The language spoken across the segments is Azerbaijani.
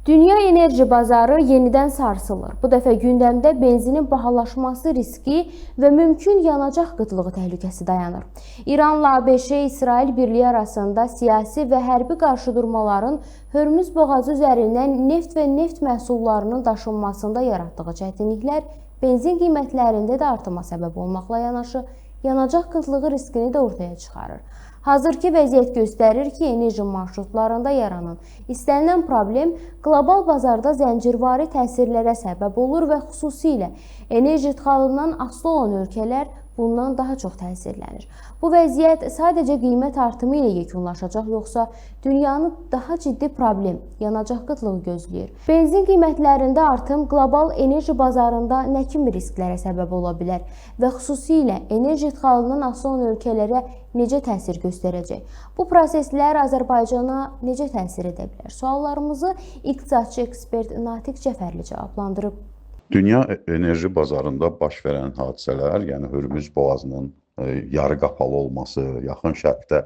Dünya enerji bazarı yenidən sarsılır. Bu dəfə gündəmdə benzinin bahalaşması riski və mümkün yanacaq qıtlığı təhlükəsi dayanır. İranla ABŞ, İsrail birliyi arasında siyasi və hərbi qarşıdurmaların Hörmüz boğazı üzərindən neft və neft məhsullarının daşınmasında yaratdığı çətinliklər benzin qiymətlərində də artıma səbəb olmaqla yanaşı, yanacaq qıtlığı riskini də ortaya çıxarır. Hazırki vəziyyət göstərir ki, enerji marşrutlarında yaranan istənilən problem qlobal bazarda zəncirvari təsirlərə səbəb olur və xüsusilə enerji ixalından asılı olan ölkələr bundan daha çox təsirlənir. Bu vəziyyət sadəcə qiymət artımı ilə yekunlaşacaq, yoxsa dünyanı daha ciddi problem, yanacaq qıtlığı gözləyir. Benzin qiymətlərində artım qlobal enerji bazarında nə kimi risklərə səbəb ola bilər və xüsusilə enerji ixalından asılı olan ölkələrə necə təsir göstərəcək? Bu proseslər Azərbaycana necə təsir edə bilər? Suallarımızı iqtisadçı ekspert Natiq Cəfərli cavablandırıb. Dünya enerji bazarında baş verən hadisələr, yəni Hörmüz boğazının yarı qapalı olması, yaxın şərqdə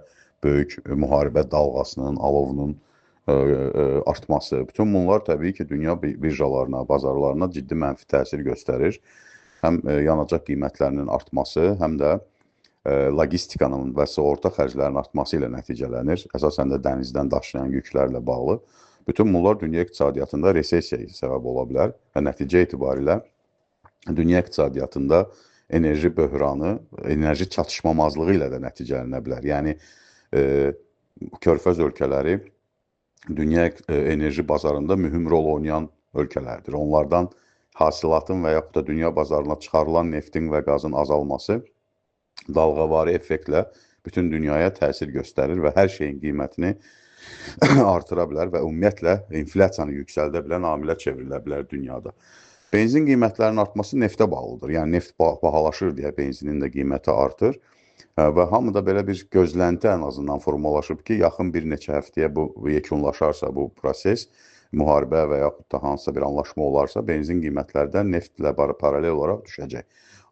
böyük müharibə dalğasının, alovunun artması, bütün bunlar təbii ki, dünya birjalarına, bazarlarına ciddi mənfi təsir göstərir. Həm yanacaq qiymətlərinin artması, həm də logistikanın və sığorta xərclərinin artması ilə nəticələnir. Əsasən də dənizdən daşıyan yüklərlə bağlı. Bütün bunlar dünya iqtisadiyyatında resessiyaya səbəb ola bilər və nəticə etibarilə dünya iqtisadiyyatında enerji böhranı, enerji çatışmamazlığı ilə də nəticələnə bilər. Yəni, Körfəz ölkələri dünya enerji bazarında mühüm rol oynayan ölkələrdir. Onlardan hasilatın və yaxud da dünya bazarına çıxarılan neftin və qazın azalması dalğavari effektlə bütün dünyaya təsir göstərir və hər şeyin qiymətini artıra bilər və ümumiyyətlə inflyasiyanı yüksəldə bilən amilə çevrilə bilər dünyada. Benzin qiymətlərinin artması neftə bağlıdır. Yəni neft bahalaşır deyə benzinin də qiyməti artır və hamıda belə bir gözlənti ən azından formalaşıb ki, yaxın bir neçə həftəyə bu yekunlaşarsa bu proses, müharibə və yaxud da hansısa bir anlaşma olarsa, benzin qiymətlərdən neftlə paralel olaraq düşəcək.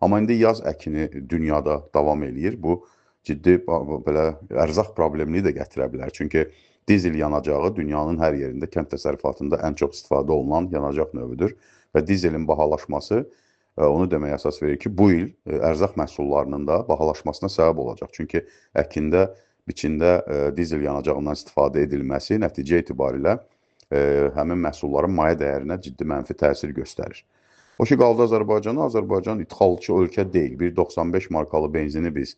Amma indi yaz əkini dünyada davam eləyir. Bu ciddi belə ərzaq problemini də gətirə bilər. Çünki dizel yanacağı dünyanın hər yerində kənd təsərrüfatında ən çox istifadə olunan yanacaq növüdür və dizelin bahalaşması onu deməyə əsas verir ki, bu il ərzaq məhsullarının da bahalaşmasına səbəb olacaq. Çünki əkində, biçində dizel yanacağından istifadə edilməsi nəticə etibarilə həmin məhsulların maya dəyərinə ciddi mənfi təsir göstərir. O ki, qaldı Azərbaycana, Azərbaycan ixalçı ölkə deyil. 1.95 markalı benzini biz,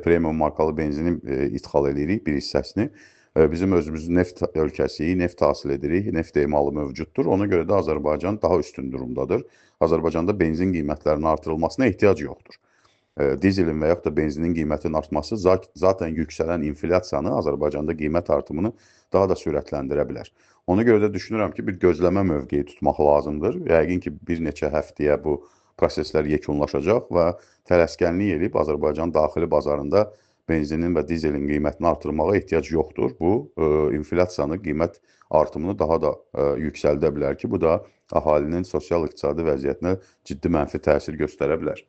premium markalı benzini ixal edirik, bir hissəsini. Bizim özümüz neft ölkəsiyik, neft hasil edirik, neft emalı mövcuddur. Ona görə də Azərbaycan daha üstün durumdadır. Azərbaycanda benzin qiymətlərinin artırılmasına ehtiyac yoxdur. Dizelin və yaxud da benzinin qiymətinin artması zaten yüksələn inflyasiyanı, Azərbaycanda qiymət artımını daha da sürətləndirə bilər. Ona görə də düşünürəm ki, bir gözləmə mövqeyi tutmaq lazımdır. Yəqin ki, bir neçə həftəyə bu proseslər yekunlaşacaq və tələskənlik edib Azərbaycan daxili bazarında benzinin və dizelin qiymətini artırmağa ehtiyac yoxdur. Bu, inflyasiyanı, qiymət artımını daha da yüksəldə bilər ki, bu da əhalinin sosial-iqtisadi vəziyyətinə ciddi mənfi təsir göstərə bilər.